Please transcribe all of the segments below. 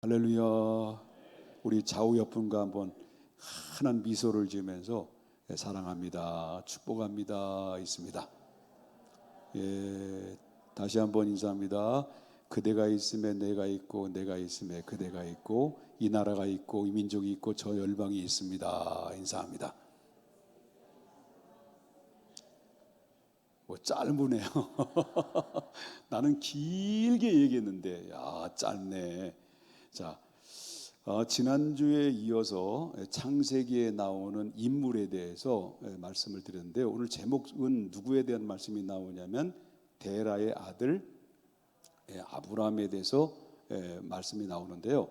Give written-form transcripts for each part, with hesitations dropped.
할렐루야. 우리 좌우 옆분과 한번 환한 미소를 지으면서 사랑합니다, 축복합니다 있습니다. 다시 한번 인사합니다. 그대가 있음에 내가 있고, 내가 있음에 그대가 있고, 이 나라가 있고, 이 민족이 있고, 저 열방이 있습니다. 인사합니다. 짧으네요. 나는 길게 얘기했는데 짧네. 자, 지난주에 이어서 창세기에 나오는 인물에 대해서 말씀을 드렸는데, 오늘 제목은 누구에 대한 말씀이 나오냐면 데라의 아들 아브라함에 대해서 말씀이 나오는데요.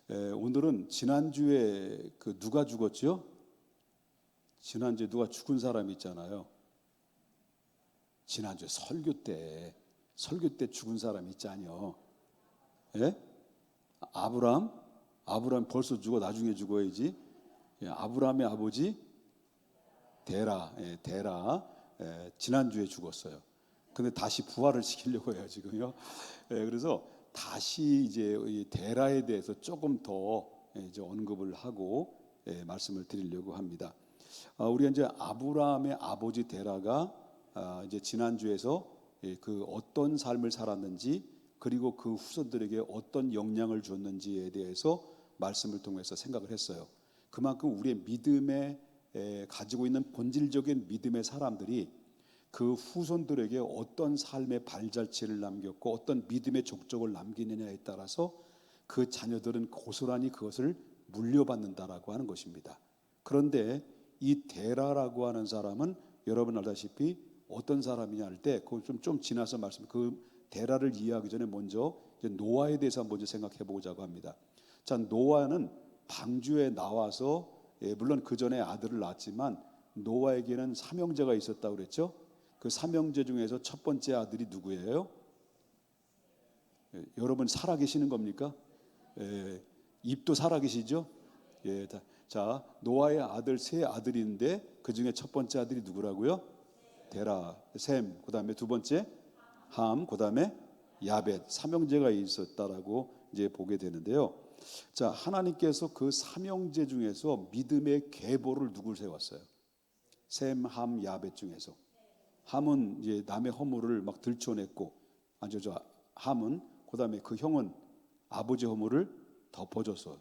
오늘은 지난주에 누가 죽었죠? 지난주에 누가 죽은 사람 있잖아요. 지난주에 설교 때 죽은 사람 있잖아요. 예? 아브라함 벌써 죽어, 나중에 죽어야지. 아브라함의 아버지 데라, 지난주에 죽었어요. 근데 다시 부활을 시키려고 해요, 지금요. 그래서 다시 이제 이 데라에 대해서 조금 더 이제 언급을 하고 말씀을 드리려고 합니다. 우리가 이제 아브라함의 아버지 데라가 이제 지난주에서 그 어떤 삶을 살았는지, 그리고 그 후손들에게 어떤 영향을 줬는지에 대해서 말씀을 통해서 생각을 했어요. 그만큼 우리의 믿음에 가지고 있는 본질적인 믿음의 사람들이 그 후손들에게 어떤 삶의 발자취를 남겼고 어떤 믿음의 족적을 남기느냐에 따라서 그 자녀들은 고스란히 그것을 물려받는다라고 하는 것입니다. 그런데 이 데라라고 하는 사람은 여러분 알다시피 어떤 사람이냐 할 때, 그걸 좀 지나서 그 데라를 이해하기 전에 먼저 노아에 대해서 먼저 생각해 보자고 합니다. 자, 노아는 방주에 나와서 물론 그 전에 아들을 낳았지만 노아에게는 삼형제가 있었다고 그랬죠. 그 삼형제 중에서 첫 번째 아들이 누구예요? 여러분 살아계시는 겁니까? 입도 살아계시죠? 자, 노아의 아들 세 아들인데 그 중에 첫 번째 아들이 누구라고요? 데라, 셈, 그 다음에 두 번째 함, 그 다음에 야벳, 삼형제가 있었다라고 이제 보게 되는데요. 자, 하나님께서 그 삼형제 중에서 믿음의 계보를 누굴 세웠어요? 셈, 함, 야벳 중에서 함은 이제 남의 허물을 막 들춰냈고, 함은 그 다음에 그 형은 아버지 허물을 덮어줘서,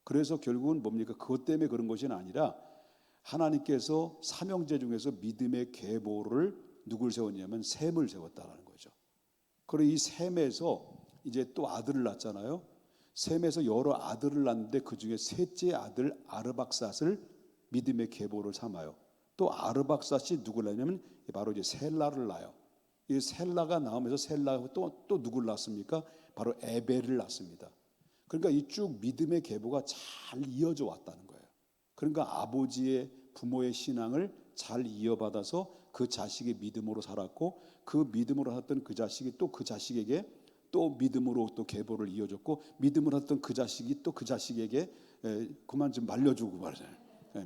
그래서 결국은 뭡니까? 그것 때문에 그런 것이 아니라 하나님께서 삼형제 중에서 믿음의 계보를 누굴 세웠냐면 셈을 세웠다라는 거죠. 그리고 이 셈에서 이제 또 아들을 낳았잖아요. 셈에서 여러 아들을 낳는데 그 중에 셋째 아들 아르박삿을 믿음의 계보를 삼아요. 또 아르박삿이 누구를 낳냐면 바로 이제 셀라를 낳아요. 이 셀라가 나오면서 셀라가 또 누구를 낳습니까? 바로 에벨을 낳습니다. 그러니까 이 쭉 믿음의 계보가 잘 이어져 왔다는 거예요. 그러니까 아버지의 부모의 신앙을 잘 이어받아서 그 자식이 믿음으로 살았고, 그 믿음으로 살았던 그 자식이 또 그 자식에게 또 믿음으로 또 계보를 이어줬고, 믿음으로 살았던 그 자식이 또 그 자식에게 그만 좀 말려주고 말이잖아요.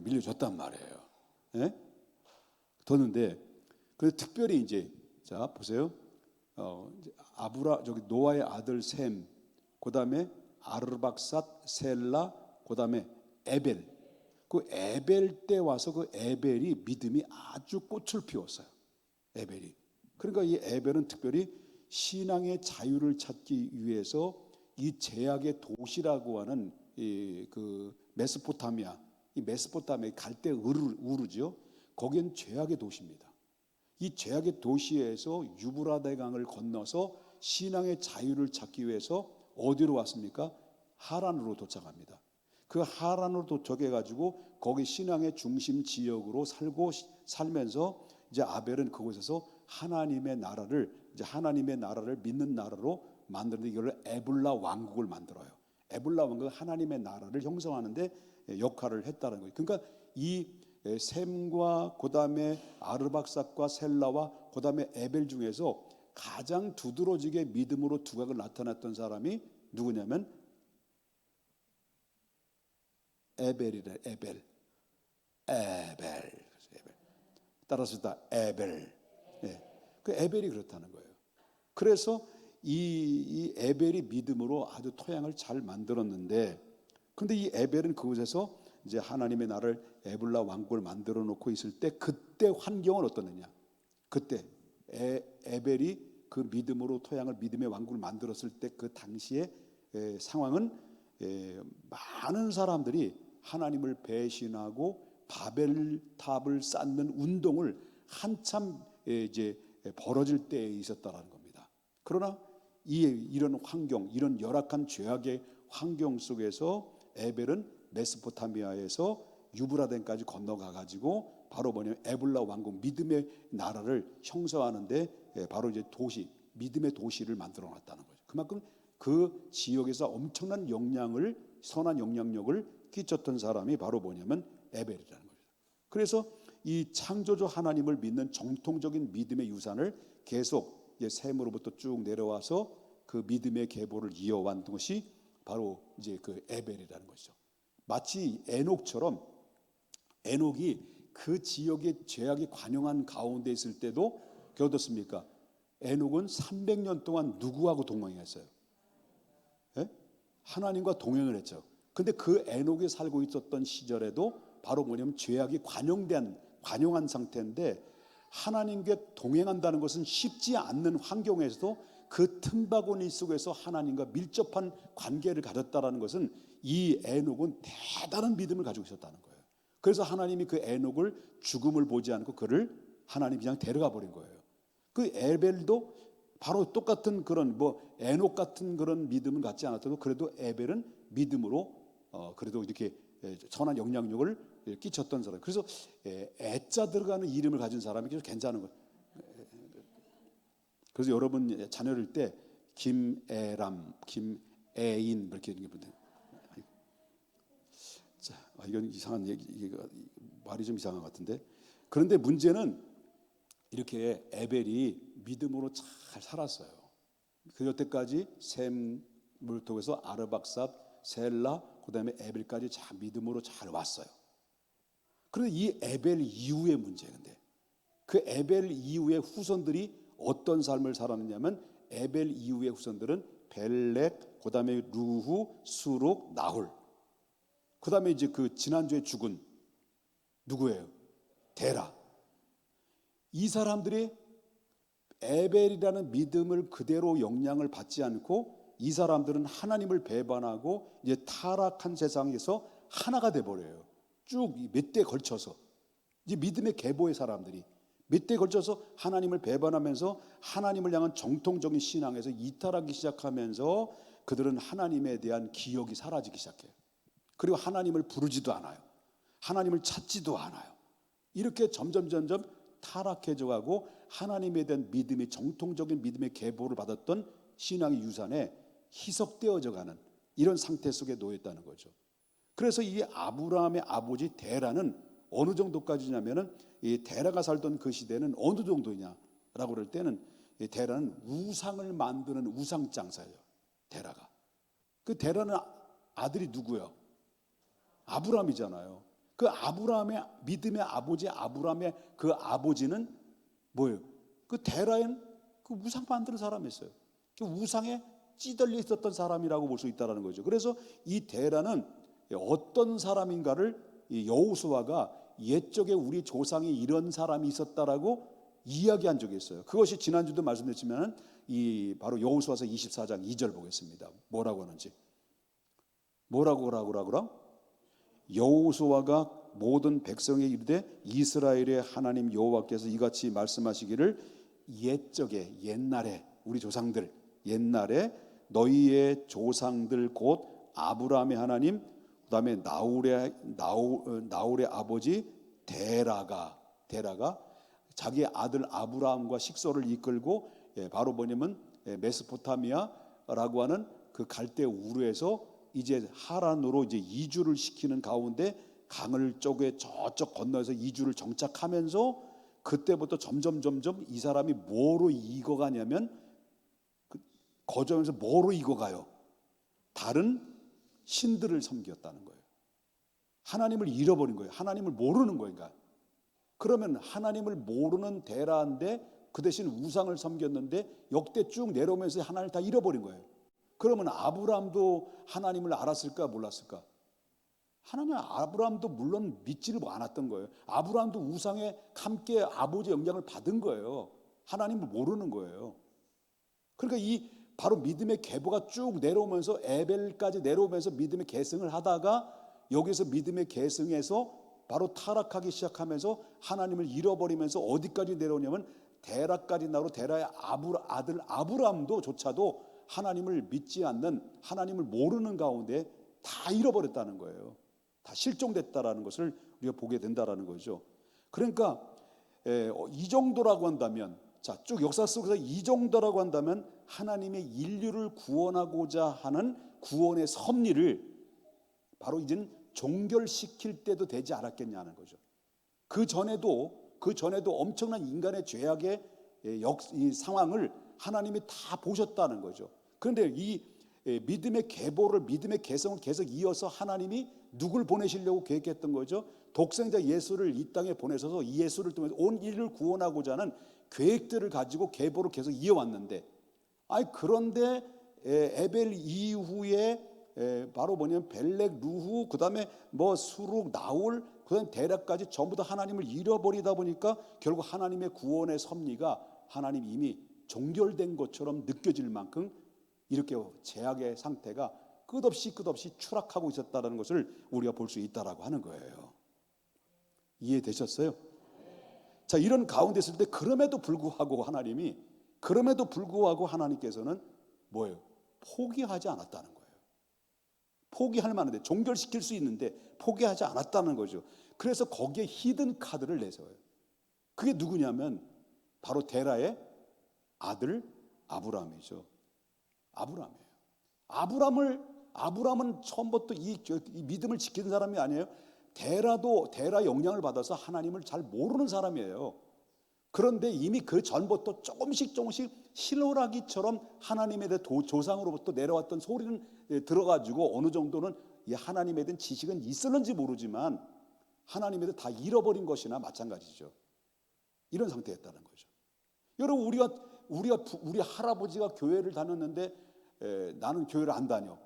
밀려줬단 말이에요. 뒀는데, 그래서 특별히 이제 자 보세요. 노아의 아들 셈, 그 다음에 아르박삿, 셀라, 그 다음에 에벨. 그 에벨 때 와서 그 에벨이 믿음이 아주 꽃을 피웠어요. 에벨이. 그러니까 이 에벨은 특별히 신앙의 자유를 찾기 위해서 이 제약의 도시라고 하는 그 메소포타미아, 이 메소포타미아 갈대 우르죠. 거기는 죄악의 도시입니다. 이 죄악의 도시에서 유브라데 강을 건너서 신앙의 자유를 찾기 위해서 어디로 왔습니까? 하란으로 도착합니다. 그 하란으로 도착해가지고 거기 신앙의 중심 지역으로 살면서 이제 아벨은 그곳에서 하나님의 나라를 믿는 나라로 만드는데, 이걸 에불라 왕국을 만들어요. 에불라 왕국은 하나님의 나라를 형성하는데 역할을 했다는 거예요. 그러니까 이 셈과 그 다음에 아르박삿과 셀라와 그 다음에 에벨 중에서 가장 두드러지게 믿음으로 두각을 나타냈던 사람이 누구냐면 에벨이래. 에벨. 따라서 다 에벨. 그 에벨이 그렇다는 거예요. 그래서 이 에벨이 믿음으로 아주 토양을 잘 만들었는데, 그런데 이 에벨은 그곳에서 이제 하나님의 나라를 에불라 왕국을 만들어 놓고 있을 때 그때 환경은 어떻느냐? 그때 에벨이 그 믿음으로 토양을 믿음의 왕국을 만들었을 때 그 당시의 상황은 많은 사람들이 하나님을 배신하고 바벨탑을 쌓는 운동을 한참 이제 벌어질 때에 있었다라는 겁니다. 그러나 이런 환경, 이런 열악한 죄악의 환경 속에서 에벨은 메소포타미아에서 유브라덴까지 건너가 가지고 바로 뭐냐면 에불라 왕국, 믿음의 나라를 형성하는데 바로 이제 도시, 믿음의 도시를 만들어 놨다는 거죠. 그만큼 그 지역에서 엄청난 영향을, 선한 영향력을 끼쳤던 사람이 바로 뭐냐면 에벨이라는 거죠. 그래서 이 창조주 하나님을 믿는 정통적인 믿음의 유산을 계속 셈으로부터 쭉 내려와서 그 믿음의 계보를 이어왔던 것이 바로 이제 그 에벨이라는 것이죠. 마치 에녹처럼, 에녹이 그 지역의 죄악이 관영한 가운데 있을 때도 어떻습니까? 에녹은 300년 동안 누구하고 동행했어요? 하나님과 동행을 했죠. 근데 그 에녹이 살고 있었던 시절에도 바로 뭐냐면 죄악이 관영한 상태인데, 하나님께 동행한다는 것은 쉽지 않는 환경에서도 그 틈바구니 속에서 하나님과 밀접한 관계를 가졌다는 것은 이 에녹은 대단한 믿음을 가지고 있었다는 거예요. 그래서 하나님이 그 에녹을 죽음을 보지 않고 그를 하나님이 그냥 데려가 버린 거예요. 그 에벨도 바로 똑같은 그런 에녹 같은 그런 믿음은 갖지 않았어도 그래도 에벨은 믿음으로 그래도 이렇게 선한 영향력을 끼쳤던 사람. 그래서 애자 들어가는 이름을 가진 사람이 괜찮은 거예요. 그래서 여러분 자녀일 때 김애람, 김애인 이렇게 이런 게 보면, 자, 이건 이상한 얘기, 말이 좀 이상한 것 같은데. 그런데 문제는 이렇게 에벨이 믿음으로 잘 살았어요. 그 여태까지 셈을 통해서 아르박삽, 셀라, 그다음에 에벨까지 잘 믿음으로 잘 왔어요. 그런데 이 에벨 이후의 문제인데, 그 에벨 이후의 후손들이 어떤 삶을 살았느냐면, 에벨 이후의 후손들은 벨렉, 그다음에 루후, 수룩, 나홀, 그다음에 이제 그 지난주에 죽은 누구예요? 데라. 이 사람들이 에벨이라는 믿음을 그대로 영향을 받지 않고, 이 사람들은 하나님을 배반하고 이제 타락한 세상에서 하나가 돼 버려요. 쭉 몇 대 걸쳐서 이제 믿음의 계보의 사람들이 몇 대 걸쳐서 하나님을 배반하면서 하나님을 향한 정통적인 신앙에서 이탈하기 시작하면서 그들은 하나님에 대한 기억이 사라지기 시작해요. 그리고 하나님을 부르지도 않아요. 하나님을 찾지도 않아요. 이렇게 점점 타락해져 가고 하나님에 대한 믿음이, 정통적인 믿음의 계보를 받았던 신앙의 유산에 희석되어져 가는 이런 상태 속에 놓였다는 거죠. 그래서 이 아브라함의 아버지 데라는 어느 정도까지냐면은, 이 데라가 살던 그 시대는 어느 정도냐라고 그럴 때는, 이 데라는 우상을 만드는 우상 장사예요. 데라가. 그 데라는 아들이 누구예요? 아브라함이잖아요. 그 아브라함의 믿음의 아버지, 아브라함의 그 아버지는 뭐예요? 그 데라엔 그 우상 만드는 사람이었어요. 그 우상에 찌들려 있었던 사람이라고 볼 수 있다는 거죠. 그래서 이 데라는 어떤 사람인가를 여호수아가 옛적에 우리 조상이 이런 사람이 있었다라고 이야기한 적이 있어요. 그것이 지난주도 말씀드렸지만 이 바로 여호수아서 24장 2절 보겠습니다. 뭐라고 하는지. 뭐라고 여호수아가 모든 백성에 이르되 이스라엘의 하나님 여호와께서 이같이 말씀하시기를, 옛적에, 옛날에, 우리 조상들 옛날에 너희의 조상들 곧 아브라함의 하나님, 그다음에 나홀의 아버지 데라가 자기 아들 아브라함과 식소를 이끌고 바로 뭐냐면 메소포타미아라고 하는 그 갈대 우르에서 이제 하란으로 이제 이주를 시키는 가운데 강을 쪼개 저쪽 건너서 이주를 정착하면서, 그때부터 점점 이 사람이 뭐로 익어가냐면, 거저면서 뭐로 익어가요? 다른 신들을 섬겼다는 거예요. 하나님을 잃어버린 거예요. 하나님을 모르는 거예요. 그러면 하나님을 모르는 데라인데 그 대신 우상을 섬겼는데 역대 쭉 내려오면서 하나님을 다 잃어버린 거예요. 그러면 아브라함도 하나님을 알았을까 몰랐을까? 하나님 아브라함도 물론 믿지를 않았던 거예요. 아브라함도 우상에 함께 아버지의 영향을 받은 거예요. 하나님을 모르는 거예요. 그러니까 이 바로 믿음의 계보가 쭉 내려오면서 에벨까지 내려오면서 믿음의 계승을 하다가 여기서 믿음의 계승에서 바로 타락하기 시작하면서 하나님을 잃어버리면서 어디까지 내려오냐면 데라까지 나오고 데라의 아들 아브라함도 조차도 하나님을 믿지 않는, 하나님을 모르는 가운데 다 잃어버렸다는 거예요. 다 실종됐다라는 것을 우리가 보게 된다라는 거죠. 그러니까 이 정도라고 한다면, 자, 쭉 역사 속에서 이 정도라고 한다면 하나님의 인류를 구원하고자 하는 구원의 섭리를 바로 이젠 종결시킬 때도 되지 않았겠냐는 거죠. 그 전에도 엄청난 인간의 죄악의 이 상황을 하나님이 다 보셨다는 거죠. 그런데 이 믿음의 계보를, 믿음의 개성을 계속 이어서 하나님이 누굴 보내시려고 계획했던 거죠? 독생자 예수를 이 땅에 보내셔서 이 예수를 통해서 온 인류를 구원하고자 하는 계획들을 가지고 계보를 계속 이어왔는데, 그런데 에벨 이후에 바로 뭐냐면 벨렉, 루후, 그 다음에 뭐 수룩, 나홀, 그 다음에 데라까지 전부 다 하나님을 잃어버리다 보니까 결국 하나님의 구원의 섭리가 하나님 이미 종결된 것처럼 느껴질 만큼 이렇게 제약의 상태가 끝없이 추락하고 있었다는 것을 우리가 볼 수 있다라고 하는 거예요. 이해되셨어요? 자, 이런 가운데 있을 때 그럼에도 불구하고 하나님께서는 뭐예요? 포기하지 않았다는 거예요. 포기할 만한데, 종결시킬 수 있는데 포기하지 않았다는 거죠. 그래서 거기에 히든 카드를 내세워요. 그게 누구냐면 바로 데라의 아들 아브라함이죠. 아브라함은 처음부터 이 믿음을 지키는 사람이 아니에요. 데라 영향을 받아서 하나님을 잘 모르는 사람이에요. 그런데 이미 그 전부터 조금씩 실로라기처럼 하나님에 대해 조상으로부터 내려왔던 소리는 들어가지고 어느 정도는 이 하나님에 대한 지식은 있었는지 모르지만 하나님에 대해 다 잃어버린 것이나 마찬가지죠. 이런 상태였다는 거죠. 여러분, 우리 할아버지가 교회를 다녔는데 나는 교회를 안 다녀.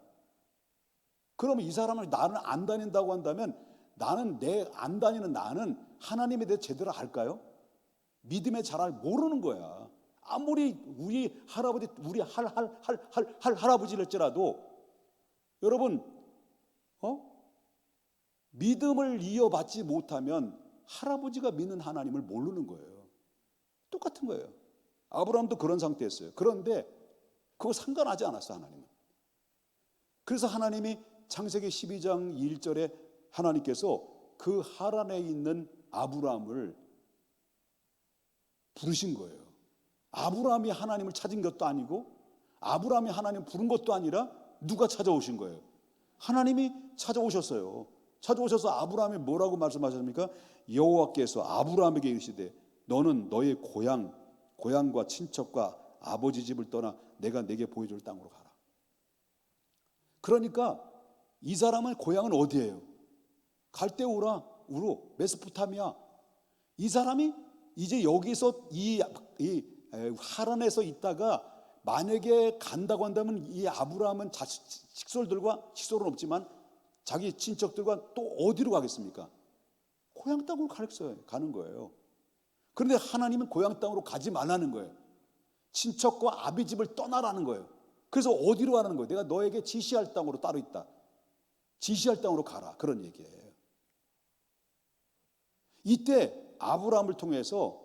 그러면 이 사람을 나는 안 다닌다고 한다면 나는 안 다니는 나는 하나님에 대해 제대로 알까요? 믿음의 잘 모르는 거야. 아무리 우리 할아버지, 우리 할아버지랄지라도 여러분, 믿음을 이어받지 못하면 할아버지가 믿는 하나님을 모르는 거예요. 똑같은 거예요. 아브라함도 그런 상태였어요. 그런데 그거 상관하지 않았어, 하나님은. 그래서 하나님이 창세기 12장 1절에 하나님께서 그 하란에 있는 아브라함을 부르신 거예요. 아브라함이 하나님을 찾은 것도 아니고 아브라함이 하나님을 부른 것도 아니라 누가 찾아오신 거예요? 하나님이 찾아오셨어요. 찾아오셔서 아브라함이 뭐라고 말씀하셨습니까? 여호와께서 아브라함에게 이르시되 너는 너의 고향과 친척과 아버지 집을 떠나 내가 내게 보여줄 땅으로 가라. 그러니까 이 사람의 고향은 어디예요? 갈대우로 메소포타미아. 이 사람이 이제 여기서 이 하란에서 있다가 만약에 간다고 한다면 이 아브라함은 식솔은 없지만 자기 친척들과 또 어디로 가겠습니까? 고향 땅으로 가는 거예요. 그런데 하나님은 고향 땅으로 가지 말라는 거예요. 친척과 아비 집을 떠나라는 거예요. 그래서 어디로 가는 거예요? 내가 너에게 지시할 땅으로 따로 있다. 지시할 땅으로 가라. 그런 얘기예요. 이때 아브라함을 통해서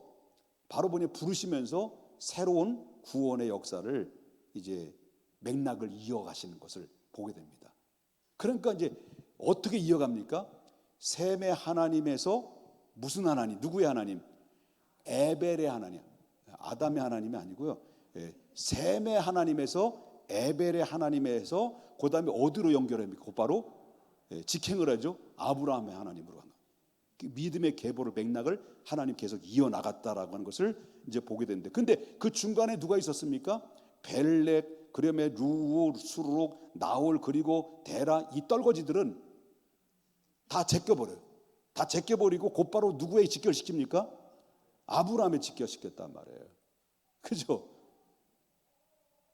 바로 부르시면서 새로운 구원의 역사를 이제 맥락을 이어가시는 것을 보게 됩니다. 그러니까 이제 어떻게 이어갑니까? 셈의 하나님에서 무슨 하나님? 누구의 하나님? 에벨의 하나님. 아담의 하나님이 아니고요. 셈의 하나님에서 에벨의 하나님에서 그 다음에 어디로 연결합니까? 곧바로 직행을 하죠. 아브라함의 하나님으로 가는 믿음의 계보를 맥락을 하나님 계속 이어나갔다라고 하는 것을 이제 보게 되는데, 근데 그 중간에 누가 있었습니까? 벨렉, 그다음에 루우, 수룩, 나홀, 그리고 데라, 이 떨거지들은 다 제껴버려요. 다 제껴버리고 곧바로 누구에 직결시킵니까? 아브라함에 직결시켰단 말이에요. 그죠?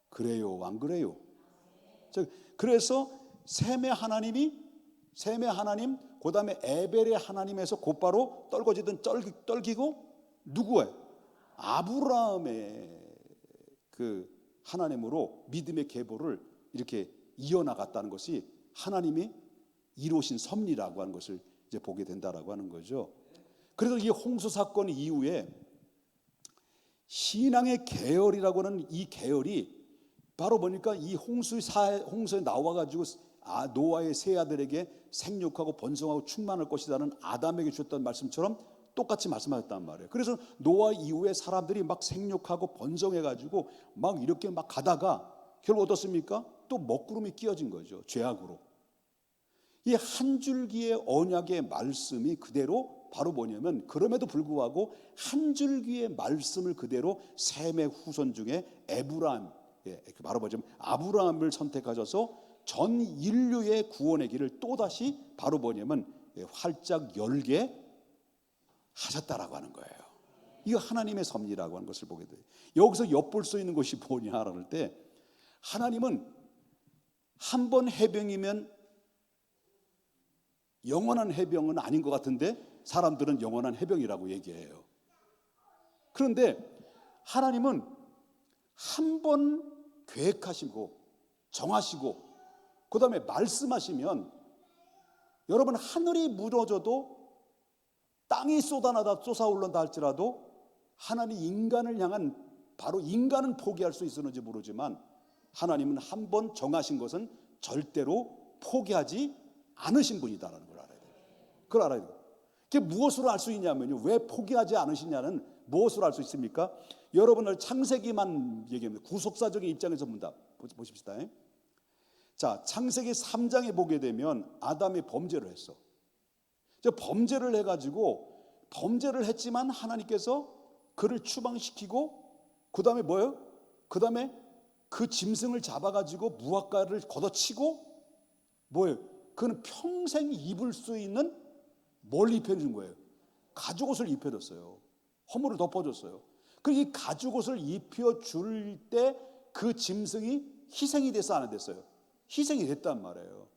그래요, 안 그래요? 그래서 셈의 하나님, 그 다음에 에벨의 하나님에서 곧바로 떨궈지든 떨기고 누구예요? 아브라함의 그 하나님으로 믿음의 계보를 이렇게 이어나갔다는 것이 하나님이 이루신 섭리라고 하는 것을 이제 보게 된다라고 하는 거죠. 그래서 이 홍수 사건 이후에 신앙의 계열이라고 하는 이 계열이 바로 보니까 이 홍수에 나와가지고 노아의 세 아들에게 생육하고 번성하고 충만할 것이라는 아담에게 주셨던 말씀처럼 똑같이 말씀하셨단 말이에요. 그래서 노아 이후에 사람들이 막 생육하고 번성해가지고 막 이렇게 막 가다가 결국 어떻습니까? 또 먹구름이 끼어진 거죠. 죄악으로. 이 한 줄기의 언약의 말씀이 그대로 바로 뭐냐면, 그럼에도 불구하고 한 줄기의 말씀을 그대로 셈의 후손 중에 바로 뭐냐면 아브라함을 선택하셔서 전 인류의 구원의 길을 또다시 바로 뭐냐면 활짝 열게 하셨다라고 하는 거예요. 이거 하나님의 섭리라고 하는 것을 보게 돼요. 여기서 엿볼 수 있는 것이 뭐냐라고 할 때, 하나님은 한 번 해병이면 영원한 해병은 아닌 것 같은데 사람들은 영원한 해병이라고 얘기해요. 그런데 하나님은 한 번 계획하시고 정하시고 그 다음에 말씀하시면, 여러분 하늘이 무너져도 땅이 쏟아올른다 할지라도 하나님 인간을 향한, 바로 인간은 포기할 수 있었는지 모르지만 하나님은 한 번 정하신 것은 절대로 포기하지 않으신 분이다라는 걸 알아야 돼요. 그걸 알아야 돼요. 그게 무엇으로 알 수 있냐면요, 왜 포기하지 않으시냐는 무엇으로 알 수 있습니까? 여러분을 창세기만 얘기합니다. 구속사적인 입장에서 보십시다. 자, 창세기 3장에 보게 되면 아담이 범죄를 했어. 범죄를 해가지고, 범죄를 했지만 하나님께서 그를 추방시키고, 그 다음에 뭐예요? 그 다음에 그 짐승을 잡아가지고 무화과를 걷어치고, 뭐예요? 그는 평생 입을 수 있는 뭘 입혀준 거예요? 가죽옷을 입혀줬어요. 허물을 덮어줬어요. 그리고 이 가죽옷을 입혀줄 때 그 짐승이 희생이 됐어, 안 됐어요? 희생이 됐단 말이에요.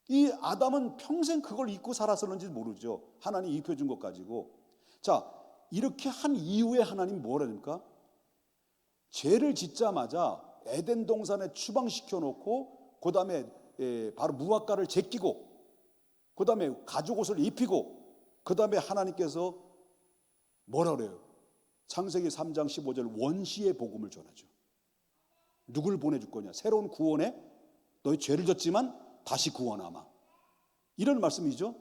이 아담은 평생 그걸 입고 살았었는지 모르죠. 하나님 입혀준 것 가지고. 자, 이렇게 한 이후에 하나님 뭐라 합니까? 죄를 짓자마자 에덴 동산에 추방시켜 놓고, 그 다음에 바로 무화과를 제끼고, 그 다음에 가죽옷을 입히고, 그 다음에 하나님께서 뭐라 그래요? 창세기 3장 15절 원시의 복음을 전하죠. 누굴 보내줄 거냐? 새로운 구원에 너희 죄를 졌지만 다시 구원하마. 이런 말씀이죠.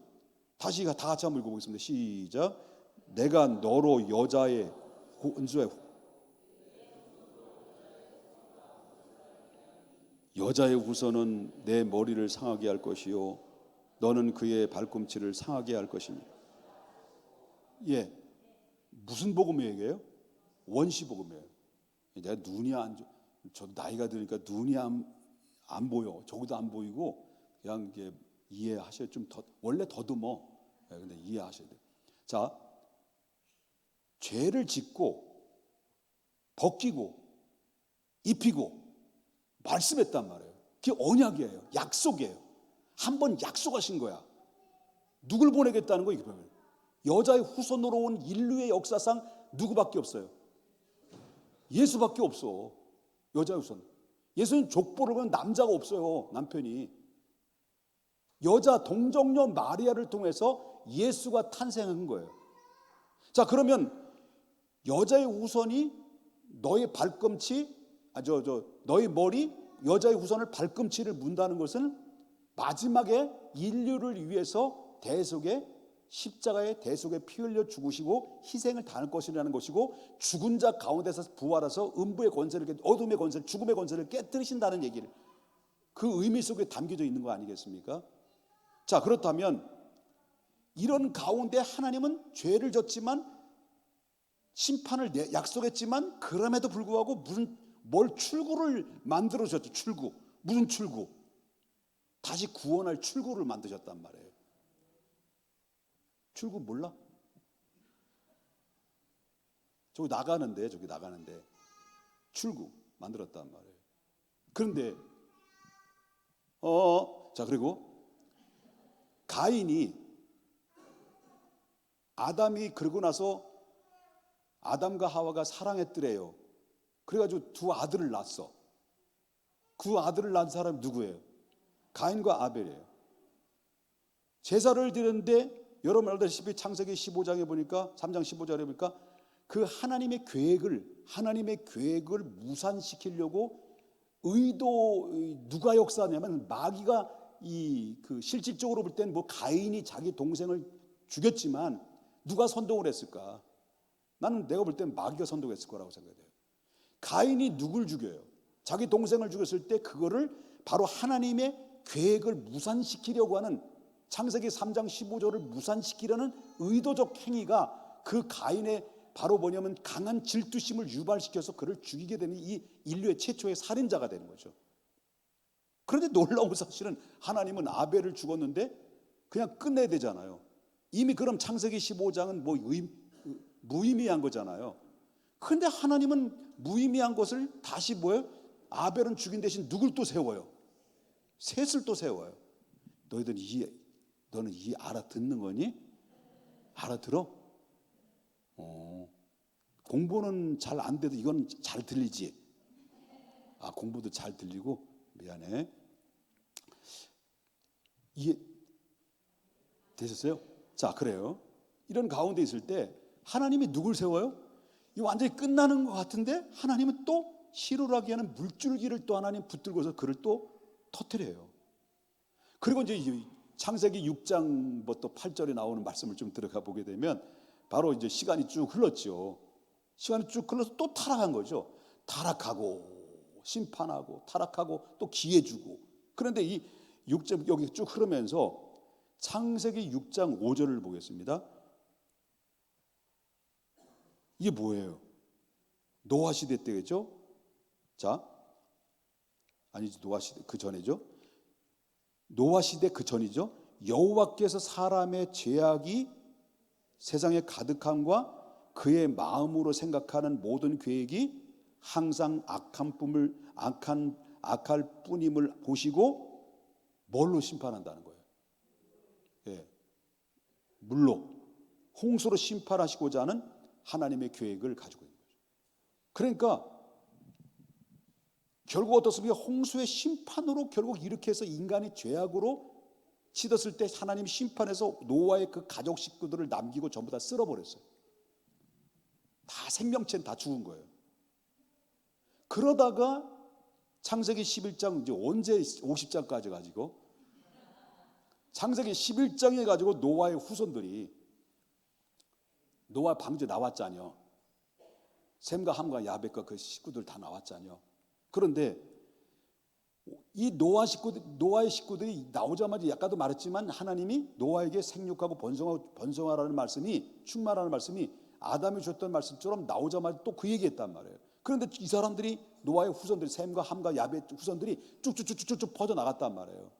다시 다 같이 한번 읽어보겠습니다. 시작. 내가 너로 여자의 후손은 내 머리를 상하게 할 것이요 너는 그의 발꿈치를 상하게 할 것입니다. 예, 무슨 복음을 얘기해요? 원시 복음이에요. 내가 눈이 저 나이가 드니까 눈이 안 보여. 저기도 안 보이고 그냥 이게 이해하셔야 좀 원래 더듬어. 근데 이해하셔야 돼요. 자, 죄를 짓고 벗기고 입히고 말씀했단 말이에요. 그게 언약이에요. 약속이에요. 한 번 약속하신 거야. 누굴 보내겠다는 거예요? 여자의 후손으로 온 인류의 역사상 누구밖에 없어요? 예수밖에 없어. 여자의 후손. 예수는 족보를 보면 남자가 없어요. 남편이. 여자 동정녀 마리아를 통해서 예수가 탄생한 거예요. 자, 그러면 여자의 후손이 너의 발꿈치, 너의 머리, 여자의 후손을 발꿈치를 문다는 것은 마지막에 인류를 위해서 십자가의 대속에 피 흘려 죽으시고 희생을 당할 것이라는 것이고, 죽은 자 가운데서 부활해서 음부의 권세를, 어둠의 권세를, 죽음의 권세를 깨뜨리신다는 얘기를, 그 의미 속에 담겨져 있는 거 아니겠습니까? 자, 그렇다면 이런 가운데 하나님은 죄를 졌지만 심판을 약속했지만 그럼에도 불구하고 뭘 출구를 만들어주셨죠. 출구. 무슨 출구? 다시 구원할 출구를 만드셨단 말이에요. 출구 몰라? 저기 나가는데 출구 만들었단 말이에요. 그런데 자, 그리고 가인이 아담이 그러고 나서 아담과 하와가 사랑했더래요. 그래가지고 두 아들을 낳았어. 그 아들을 낳은 사람이 누구예요? 가인과 아벨이에요. 제사를 드렸는데 여러분 알다시피 창세기 15장에 보니까 3장 15절에 보니까 그 하나님의 계획을 무산시키려고 누가 역사하냐면 마귀가 그 실질적으로 볼 때는 뭐 가인이 자기 동생을 죽였지만 누가 선동을 했을까? 나는 내가 볼 때는 마귀가 선동했을 거라고 생각해요. 가인이 누굴 죽여요? 자기 동생을 죽였을 때 그거를 바로 하나님의 계획을 무산시키려고 하는 창세기 3장 15절을 무산시키려는 의도적 행위가 그 가인의 바로 뭐냐면 강한 질투심을 유발시켜서 그를 죽이게 되는 이 인류의 최초의 살인자가 되는 거죠. 그런데 놀라운 사실은 하나님은 아벨을 죽었는데 그냥 끝내야 되잖아요. 이미 그럼 창세기 15장은 뭐 무의미한 거잖아요. 그런데 하나님은 무의미한 것을 다시 뭐예요? 아벨은 죽인 대신 누굴 또 세워요? 셋을 또 세워요. 너는 이 알아듣는 거니? 알아들어? 공부는 잘 안 돼도 이건 잘 들리지? 공부도 잘 들리고 미안해. 이해 되셨어요? 자, 그래요. 이런 가운데 있을 때 하나님이 누굴 세워요? 이 완전히 끝나는 것 같은데 하나님은 또 희로하게 하는 물줄기를 또 하나님 붙들고서 그를 또 터뜨려요. 그리고 이제 창세기 6장부터 8절에 나오는 말씀을 좀 들어가 보게 되면 바로 이제 시간이 쭉 흘렀죠. 시간이 쭉 흘러서 또 타락한 거죠. 타락하고 심판하고 타락하고 또 기회 주고. 그런데 이 6절 여기 쭉 흐르면서 창세기 6장 5절을 보겠습니다. 이게 뭐예요? 노아 시대 때겠죠? 자, 아니지, 노아 시대 그 전이죠. 노아 시대 그 전이죠. 여호와께서 사람의 죄악이 세상에 가득함과 그의 마음으로 생각하는 모든 계획이 항상 악할 뿐임을 보시고 뭘로 심판한다는 거예요? 예, 물로 홍수로 심판하시고자 하는 하나님의 계획을 가지고 있는 거죠. 그러니까 결국 어떻습니까? 홍수의 심판으로 결국 이렇게 해서 인간이 죄악으로 치렀을 때 하나님 심판해서 노아의 그 가족 식구들을 남기고 전부 다 쓸어버렸어요. 다 생명체는 다 죽은 거예요. 그러다가 창세기 11장 이제 언제 50장까지 가지고 창세기 11장에 가지고 노아의 후손들이 노아 방주에 나왔잖아요. 셈과 함과 야벳과 그 식구들 다 나왔잖아요. 그런데 이 노아의 식구들이 나오자마자 아까도 말했지만 하나님이 노아에게 생육하고 번성하라는 말씀이 충만하라는 말씀이 아담이 줬던 말씀처럼 나오자마자 또 그 얘기했단 말이에요. 그런데 이 사람들이 노아의 후손들이 셈과 함과 야벳 후손들이 쭉쭉쭉쭉 퍼져 나갔단 말이에요.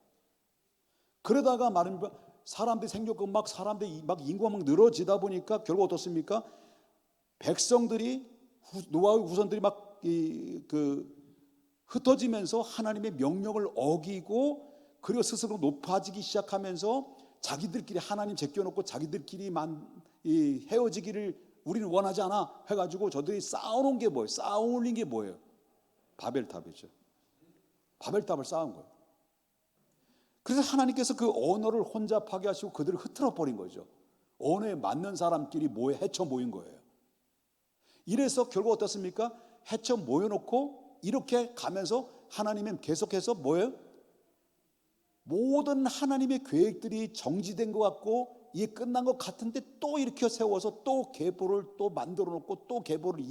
그러다가 말하면 사람들이 생겼고 사람들이 인구가 막 늘어지다 보니까 결국 어떻습니까? 백성들이 노아의 후손들이 흩어지면서 하나님의 명령을 어기고 그리고 스스로 높아지기 시작하면서 자기들끼리 하나님 제껴놓고 자기들끼리 헤어지기를 우리는 원하지 않아 해가지고 저들이 쌓아놓은 게 뭐예요? 쌓아올린 게 뭐예요? 바벨탑이죠. 바벨탑을 쌓은 거예요. 그래서 하나님께서 그 언어를 혼잡하게 하시고 그들을 흐트러 버린 거죠. 언어에 맞는 사람끼리 헤쳐 모인 거예요. 이래서 결국 어떻습니까? 헤쳐 모여놓고 이렇게 가면서 하나님은 계속해서 뭐예요? 모든 하나님의 계획들이 정지된 것 같고 이게 끝난 것 같은데 또 이렇게 세워서 또 계보를 또 만들어 놓고 또 계보를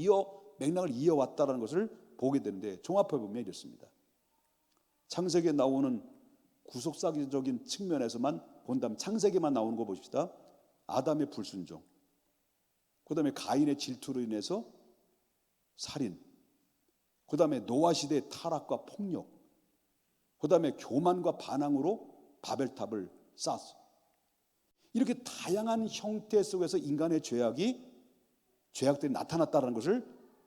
맥락을 이어왔다는 것을 보게 되는데 종합해 보면 이렇습니다. 창세기에 나오는 구속사적인 측면에서만 본다면 창세기만 나오는 거 보십시다. 아담의 불순종, 그 다음에 가인의 질투로 인해서 살인, 그 다음에 노아 시대의 타락과 폭력, 그 다음에 교만과 반항으로 바벨탑을 쌓았어. 이렇게 다양한 형태 속에서 인간의 죄악이 죄악들이 나타났다는 것을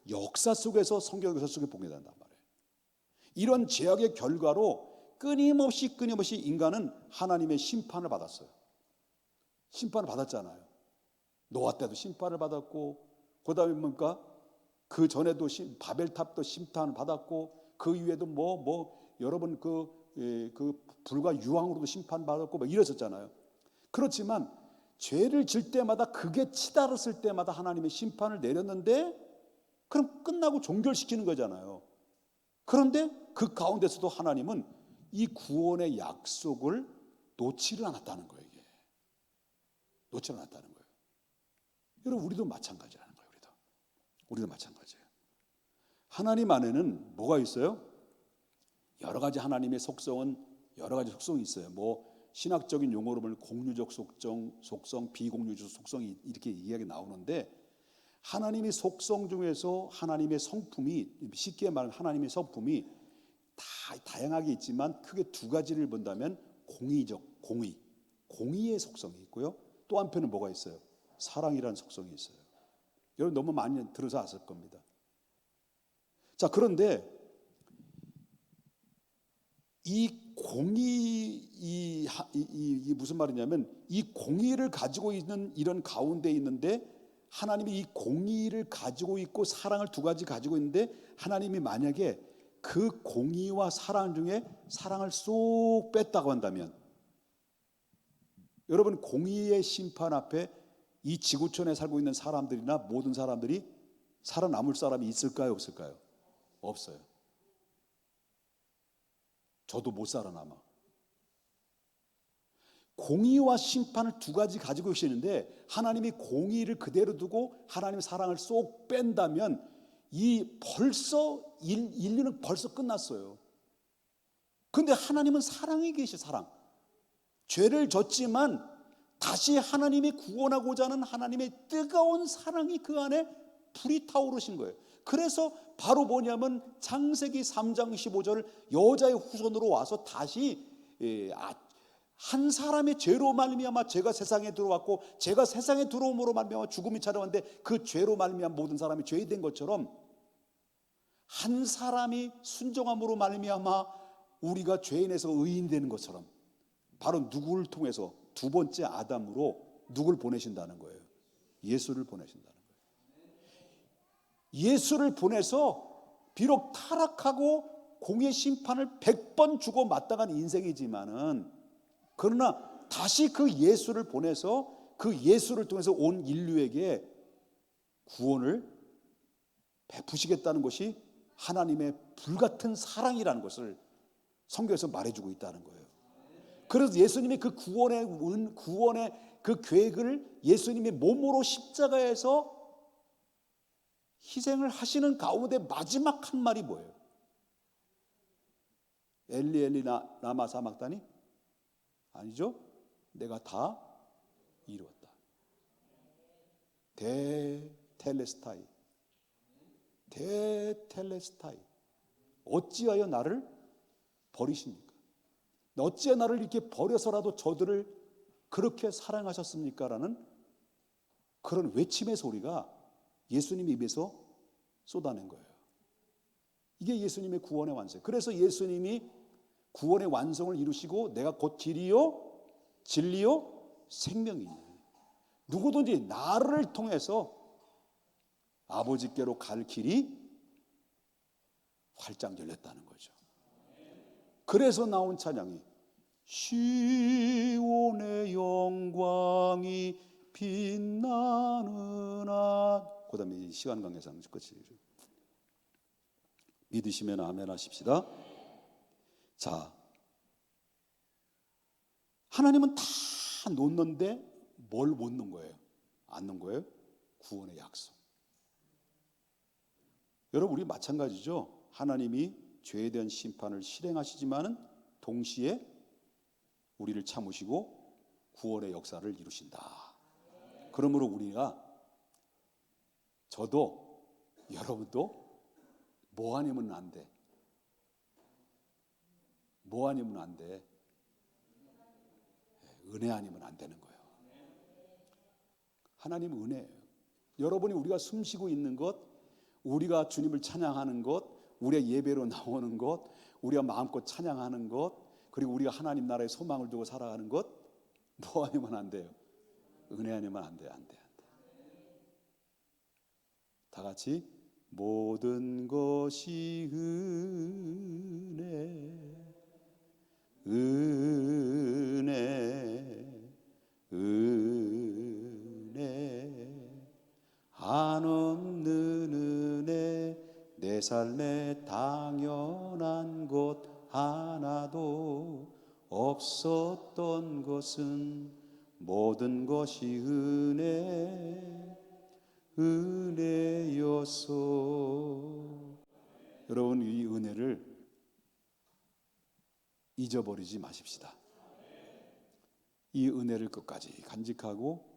역사 속에서 성경 역사 속에 보게 된단 말이에요. 이런 죄악의 결과로 끊임없이 인간은 하나님의 심판을 받았어요. 심판을 받았잖아요. 노아 때도 심판을 받았고, 그 다음에 뭡니까? 그 전에도 바벨탑도 심판을 받았고, 그 이후에도 여러분 그 불과 유황으로도 심판받았고 뭐 이랬었잖아요. 그렇지만 죄를 질 때마다 그게 치달았을 때마다 하나님의 심판을 내렸는데, 그럼 끝나고 종결시키는 거잖아요. 그런데 그 가운데서도 하나님은 이 구원의 약속을 놓지를 않았다는 거예요. 이게 놓지를 않았다는 거예요. 여러분, 우리도 마찬가지라는 거예요. 우리도 마찬가지예요. 하나님 안에는 뭐가 있어요? 여러 가지 하나님의 속성은 여러 가지 속성이 있어요. 신학적인 용어로 보면 공유적 속성, 비공유적 속성이 이렇게 이야기 나오는데, 하나님의 속성 중에서 하나님의 성품이, 쉽게 말하면 하나님의 성품이 다양하게 있지만 크게 두 가지를 본다면 공의의 속성이 있고요. 또 한편은 뭐가 있어요? 사랑이라는 속성이 있어요. 여러분 너무 많이 들어서 아실 겁니다. 자, 그런데 이 무슨 말이냐면, 이 공의를 가지고 있는 이런 가운데 있는데, 하나님이 이 공의를 가지고 있고 사랑을 두 가지 가지고 있는데, 하나님이 만약에 그 공의와 사랑 중에 사랑을 쏙 뺐다고 한다면, 여러분, 공의의 심판 앞에 이 지구촌에 살고 있는 사람들이나 모든 사람들이 살아남을 사람이 있을까요, 없을까요? 없어요. 저도 못 살아남아. 공의와 심판을 두 가지 가지고 계시는데, 하나님이 공의를 그대로 두고 하나님의 사랑을 쏙 뺀다면 인류는 벌써 끝났어요. 그런데 하나님은 사랑이 계시, 사랑. 죄를 졌지만 다시 하나님이 구원하고자 하는 하나님의 뜨거운 사랑이 그 안에 불이 타오르신 거예요. 그래서 바로 뭐냐면 창세기 3장 15절, 여자의 후손으로 와서 다시 한 사람의 죄로 말미암아 죄가 세상에 들어왔고, 죄가 세상에 들어옴으로 말미암아 죽음이 찾아왔는데, 그 죄로 말미암아 모든 사람이 죄인 것처럼 한 사람이 순종함으로 말미암아 우리가 죄인에서 의인 되는 것처럼, 바로 누구를 통해서 두 번째 아담으로 누굴 보내신다는 거예요? 예수를 보내신다는 거예요. 예수를 보내서 비록 타락하고 공의 심판을 100번 주고 마땅한 인생이지만은, 그러나 다시 그 예수를 보내서 그 예수를 통해서 온 인류에게 구원을 베푸시겠다는 것이 하나님의 불같은 사랑이라는 것을 성경에서 말해주고 있다는 거예요. 그래서 예수님이 그 구원의 그 계획을 예수님이 몸으로 십자가에서 희생을 하시는 가운데 마지막 한 말이 뭐예요? 엘리 엘리 라마 사박다니? 아니죠. 내가 다 이루었다. 대텔레스타이. 어찌하여 나를 버리십니까? 어찌하여 나를 이렇게 버려서라도 저들을 그렇게 사랑하셨습니까? 라는 그런 외침의 소리가 예수님 입에서 쏟아낸 거예요. 이게 예수님의 구원의 완성. 그래서 예수님이 구원의 완성을 이루시고, 내가 곧 길이요 진리요 생명이니, 누구든지 나를 통해서 아버지께로 갈 길이 활짝 열렸다는 거죠. 그래서 나온 찬양이 시온의 영광이 빛나는 그 다음에 시간 관계상 끝이. 믿으시면 아멘 하십시다. 자, 하나님은 다 놓는데 뭘 못 놓은 거예요? 안 놓은 거예요? 구원의 약속. 여러분, 우리 마찬가지죠. 하나님이 죄에 대한 심판을 실행하시지만은 동시에 우리를 참으시고 구원의 역사를 이루신다. 그러므로 우리가, 저도 여러분도 뭐 아니면 안 돼. 뭐 아니면 안 돼. 은혜 아니면 안 되는 거예요. 하나님은 은혜예요. 여러분이 우리가 숨쉬고 있는 것, 우리가 주님을 찬양하는 것, 우리의 예배로 나오는 것, 우리가 마음껏 찬양하는 것, 그리고 우리가 하나님 나라의 소망을 두고 살아가는 것, 뭐 아니면 안 돼요? 은혜 아니면 안 돼, 안 돼, 안 돼. 다 같이 모든 것이 은혜 한없는 은혜 내 삶에 당연한 것 하나도 없었던 것은 모든 것이 은혜였소. 여러분, 이 은혜를 잊어버리지 마십시다. 이 은혜를 끝까지 간직하고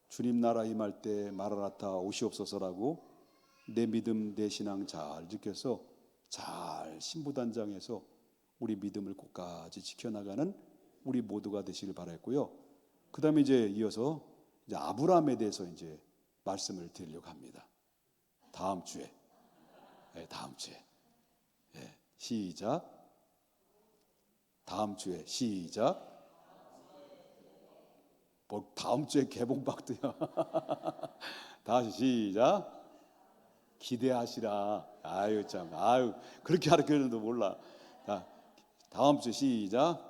주님 나라 임할 때 마라나타 오시옵소서라고 내 믿음 내 신앙 잘 지켜서 잘 신부단장해서 우리 믿음을 끝까지 지켜나가는 우리 모두가 되시길 바랐고요. 그 다음에 이제 이어서 이제 아브라함에 대해서 이제 말씀을 드리려고 합니다. 다음 주에. 시작. 다음 주에 시작. 뭐 다음 주에 개봉박도요. 다시 시작. 기대하시라. 아유 참, 아유 그렇게 가르쳐줬는데 몰라. 자, 다음 주 시작.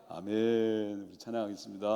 아멘. 우리 찬양하겠습니다.